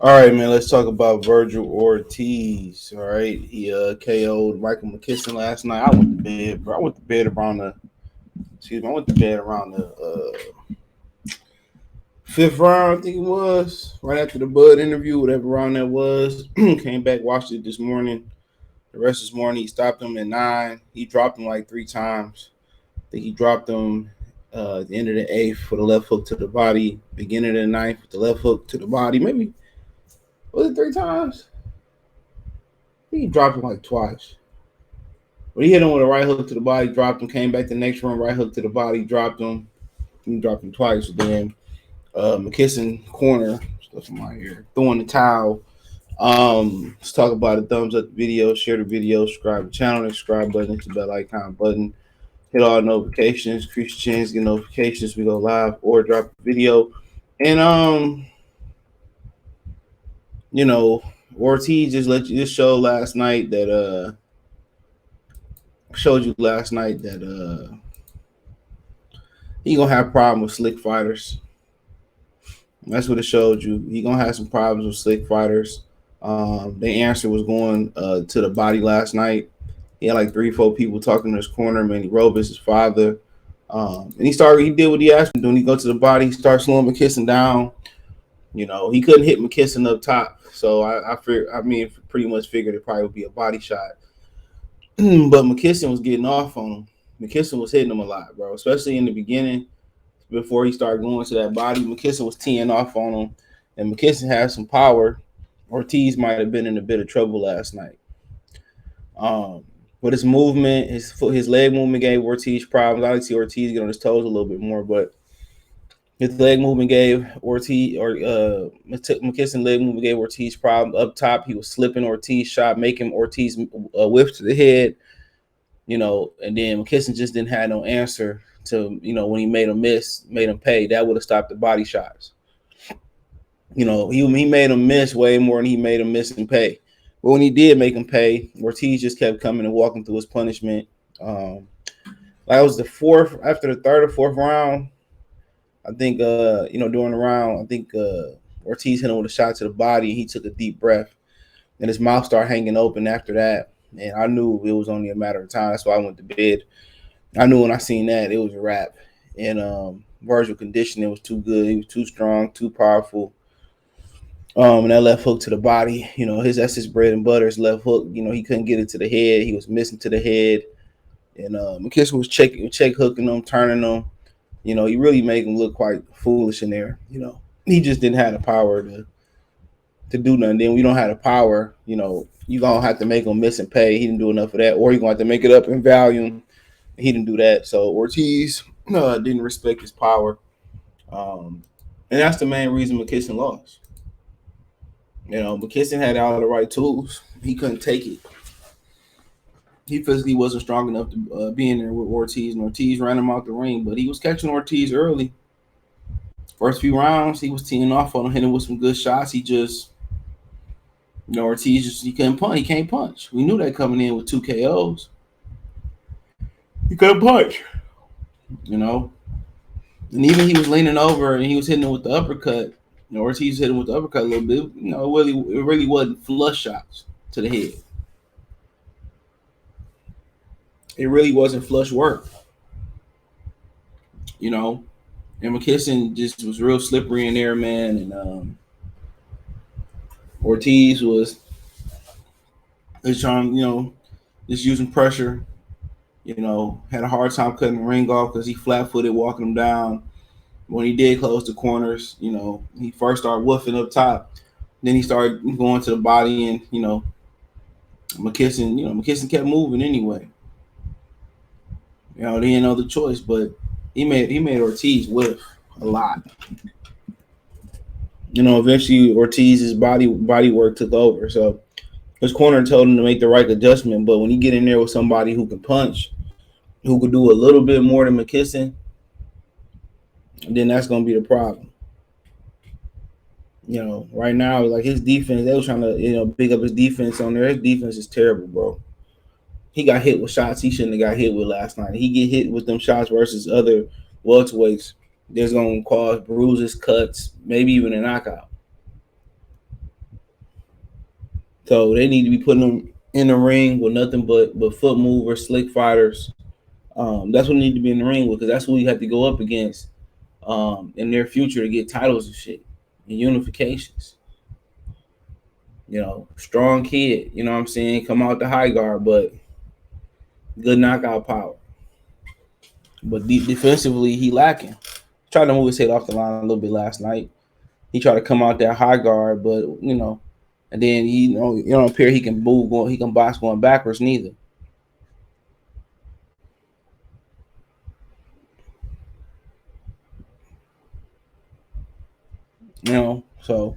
All right, man. Let's talk about Vergil Ortiz. All right, he KO'd Michael McKinson last night. I went to bed, bro. I went to bed around the. Excuse me. I went to bed around the fifth round. I think it was right after the Bud interview, whatever round that was. Came back, watched it this morning. The rest this morning, he stopped him at 9. He dropped him like 3 times. I think he dropped him at the end of the eighth for the left hook to the body. Beginning of the ninth with the left hook to the body. Maybe was it 3 times? I think he dropped him like twice. But he hit him with a right hook to the body, dropped him, came back the next round, right hook to the body, dropped him. He dropped him twice. Then McKinson corner, stuff in my ear, throwing the towel. Let's talk about it. Thumbs up the video, share the video, subscribe to the channel, subscribe button, hit the bell icon button, hit all notifications, increase your chance, get notifications. We go live or drop a video. And Ortiz just showed last night that showed you last night that he gonna have problems with slick fighters. That's what it showed you. He gonna have some problems with slick fighters. The answer was going to the body last night. He had like 3-4 people talking in his corner. Manny Robis, his father, and he did what he asked him to do. When he go to the body, he started slowing McKinson down. He couldn't hit McKinson up top, so I pretty much figured it probably would be a body shot. But McKinson was getting off on him. McKinson was hitting him a lot, bro, especially in the beginning before he started going to that body. McKinson was teeing off on him, and McKinson had some power. Ortiz might have been in a bit of trouble last night. But his movement, his leg movement gave Ortiz problems. I like to see Ortiz get on his toes a little bit more, but his leg movement gave Ortiz McKinson leg movement gave Ortiz problems up top. He was slipping Ortiz shot, making Ortiz whiff to the head. And then McKinson just didn't have no answer to, when he made him miss, made him pay. That would have stopped the body shots. He made him miss way more than he made him miss and pay. But when he did make him pay, Ortiz just kept coming and walking through his punishment. Like it was the fourth, after the third or fourth round, I think, during the round, I think Ortiz hit him with a shot to the body. He took a deep breath, and his mouth started hanging open after that. And I knew it was only a matter of time. That's why I went to bed. I knew when I seen that, it was a wrap. And Vergil conditioning was too good. He was too strong, too powerful. And that left hook to the body, that's his bread and butter, his left hook. He couldn't get it to the head. He was missing to the head. And McKinson was check hooking him, turning him. He really made him look quite foolish in there. He just didn't have the power to do nothing. Then we don't have the power, you're going to have to make him miss and pay. He didn't do enough of that. Or you're going to have to make it up in volume. He didn't do that. So Ortiz didn't respect his power. And that's the main reason McKinson lost. McKinson had all the right tools. He couldn't take it. He physically wasn't strong enough to be in there with Ortiz, and Ortiz ran him out the ring. But he was catching Ortiz early. First few rounds, he was teeing off on him, hitting with some good shots. He just, Ortiz he couldn't punch. He can't punch. We knew that coming in with 2 KOs. He couldn't punch. And even he was leaning over and he was hitting him with the uppercut. Ortiz hit him with the uppercut a little bit. It really wasn't flush shots to the head. It really wasn't flush work. And McKinson just was real slippery in there, man. And Ortiz was trying, just using pressure. Had a hard time cutting the ring off because he flat-footed walking him down. When he did close the corners, he first started woofing up top. Then he started going to the body, and McKinson kept moving anyway. They didn't know the choice, but he made Ortiz whiff a lot. Eventually Ortiz's body work took over. So his corner told him to make the right adjustment. But when you get in there with somebody who can punch, who could do a little bit more than McKinson, then that's gonna be the problem. Right now, like his defense, they were trying to, big up his defense on there. His defense is terrible, bro. He got hit with shots he shouldn't have got hit with last night. He get hit with them shots versus other welterweights. That's gonna cause bruises, cuts, maybe even a knockout. So they need to be putting him in the ring with nothing but foot movers, slick fighters. That's what need to be in the ring with, because that's who you have to go up against in their future to get titles and shit and unifications. Strong kid. You know what I'm saying? Come out the high guard, but good knockout power. But defensively, he lacking. Tried to move his head off the line a little bit last night. He tried to come out that high guard, but and then he don't appear he can move. He can box going backwards neither. So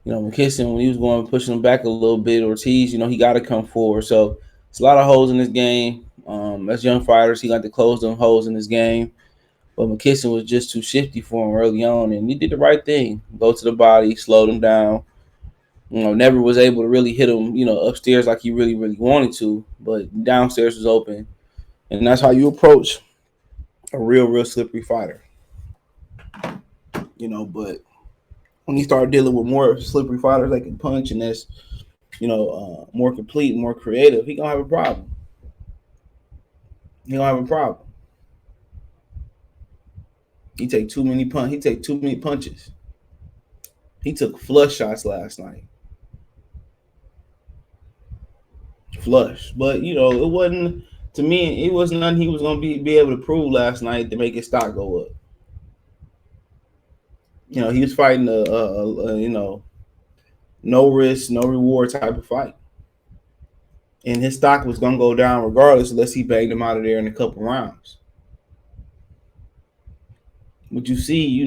McKinson, when he was going pushing him back a little bit, Ortiz, he got to come forward. So it's a lot of holes in this game. As young fighters, he got to close them holes in this game. But McKinson was just too shifty for him early on, and he did the right thing. Go to the body, slowed him down. Never was able to really hit him, upstairs like he really, really wanted to. But downstairs was open. And that's how you approach a real, real slippery fighter. But when you start dealing with more slippery fighters that can punch and that's, more complete, more creative, he gonna have a problem. He take too many punches. He took flush shots last night. Flush. But it wasn't, to me, it was nothing he was gonna be able to prove last night to make his stock go up. He was fighting a no risk, no reward type of fight. And his stock was gonna go down regardless unless he banged him out of there in a couple rounds. But you see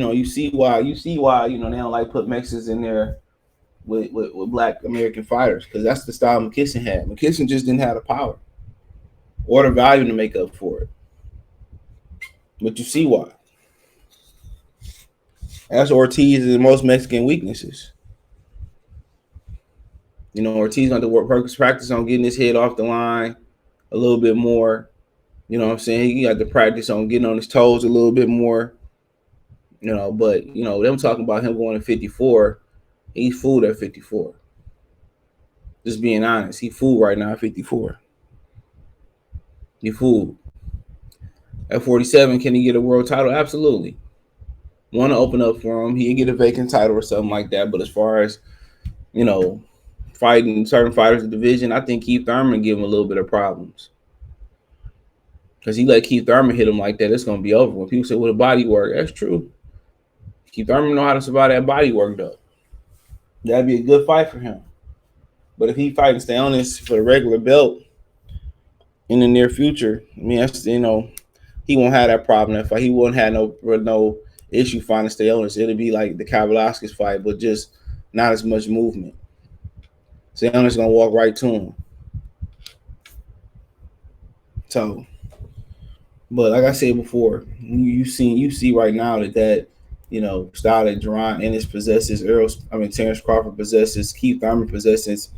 why they don't like put Mexicans in there with black American fighters, because that's the style McKinson had. McKinson just didn't have the power or the value to make up for it. But you see why. That's Ortiz and most Mexican weaknesses. Ortiz got to work practice on getting his head off the line a little bit more. You know what I'm saying? He got to practice on getting on his toes a little bit more. But them talking about him going to 54, he's fooled at 54. Just being honest, he fooled right now at 54. He fooled. At 47, can he get a world title? Absolutely. Want to open up for him. He can get a vacant title or something like that. But as far as, fighting certain fighters in the division, I think Keith Thurman give him a little bit of problems. Because he let Keith Thurman hit him like that, it's going to be over. When people say, well, the body work, that's true. Keith Thurman know how to survive that body work, though. That'd be a good fight for him. But if he fighting Stayonis for the regular belt in the near future, I mean, that's, he won't have that problem. That fight, he won't have no issue fighting Stayonis. It'll be like the Kavaliauskas fight, but just not as much movement. Stayonis gonna walk right to him. So, but like I said before, you see right now that style that Duran Ennis possesses, Terrence Crawford possesses, Keith Thurman possesses,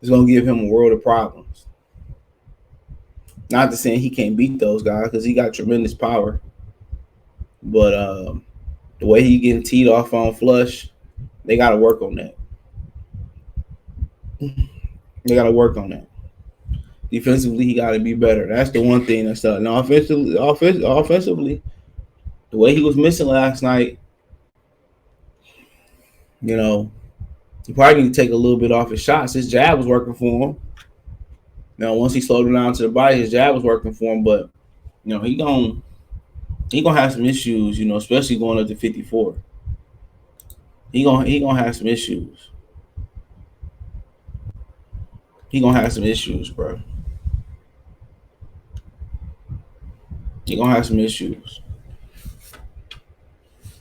is gonna give him a world of problems. Not to say he can't beat those guys, because he got tremendous power. But the way he getting teed off on flush, they got to work on that. Defensively, he got to be better. That's the one thing that's done. Now, offensively, the way he was missing last night, he probably need to take a little bit off his shots. His jab was working for him. Now, once he slowed him down to the body, his jab was working for him. But he gonna have some issues. Especially going up to 54. He gonna have some issues. He gonna have some issues, bro. He gonna have some issues.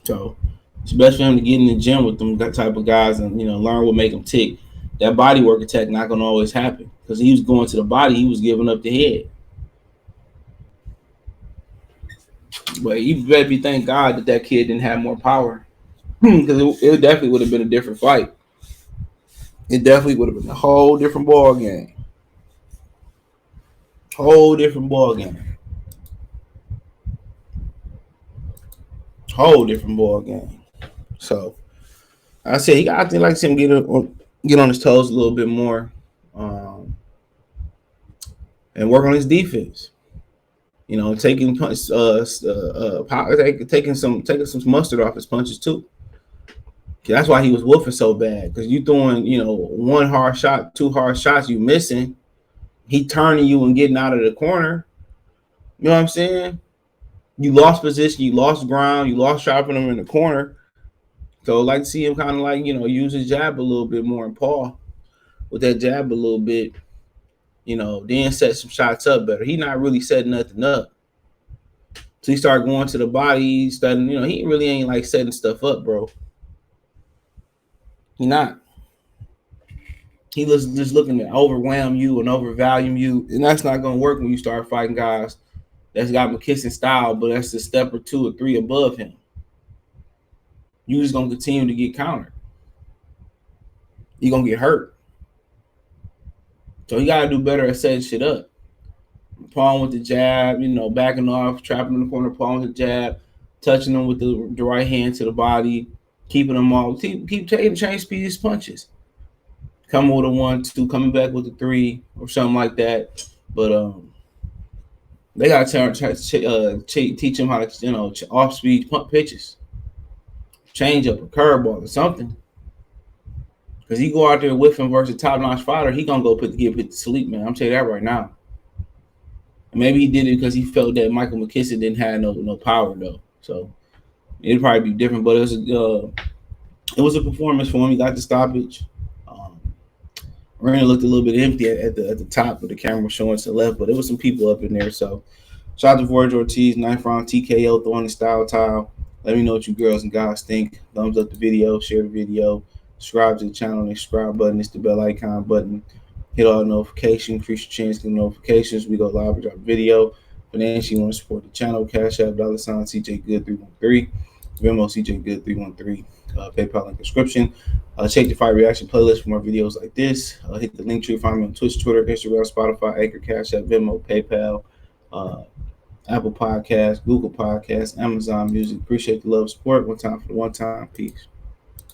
So it's best for him to get in the gym with them, that type of guys, and learn what make them tick. That body work attack not gonna always happen, because he was going to the body, he was giving up the head. But you better be thank God that kid didn't have more power, because it definitely would have been a different fight. It definitely would have been a whole different ball game. Whole different ball game. So I said I think like to see him get on his toes a little bit more. and work on his defense. You know, taking some mustard off his punches too. That's why he was woofing so bad, because you throwing, one hard shot, two hard shots, you missing. He turning you and getting out of the corner. You know what I'm saying? You lost position, you lost ground, you lost sharpening him in the corner. So I'd like to see him kind of use his jab a little bit more and paw with that jab a little bit, then set some shots up better. He not really setting nothing up. So he started going to the body, he started, he really ain't like setting stuff up, bro. He not. He was just looking to overwhelm you and overvalue you, and that's not gonna work when you start fighting guys that's got McKinson style, but that's a step or two or three above him. You just gonna continue to get countered. You're gonna get hurt. So he gotta do better at setting shit up. Pawing with the jab, backing off, trapping in the corner, pawing with the jab, touching them with the right hand to the body, keeping them all, keep taking change speed punches. Coming with a 1-2, coming back with a 3 or something like that. But they gotta teach him how to off speed pump pitches, change up a curveball or something. Because he go out there with him versus a top notch fighter, he gonna go get put to sleep, man. I'm telling you that right now. And maybe he did it because he felt that Michael McKinson didn't have no power though, so it'd probably be different. But it was a performance for him. He got the stoppage. Arena looked a little bit empty at the top, with the camera showing to the left, but there was some people up in there. So shout out to Vergil Ortiz, 9th round TKO, throwing the style tile. Let me know what you girls and guys think. Thumbs up the video, share the video, subscribe to the channel. The subscribe button is the bell icon button. Hit all the notifications, increase your chance to get notifications. We go live, we drop video. Financially, you want to support the channel, Cash App, $, CJ Good 313, Venmo CJ Good 313. PayPal link description. Check the Fight Reaction playlist for more videos like this. Hit the link tree. Find me on Twitch, Twitter, Instagram, Spotify, Anchor, Cash App, Venmo, PayPal, Apple Podcasts, Google Podcasts, Amazon Music. Appreciate the love, support. One time for the one time. Peace.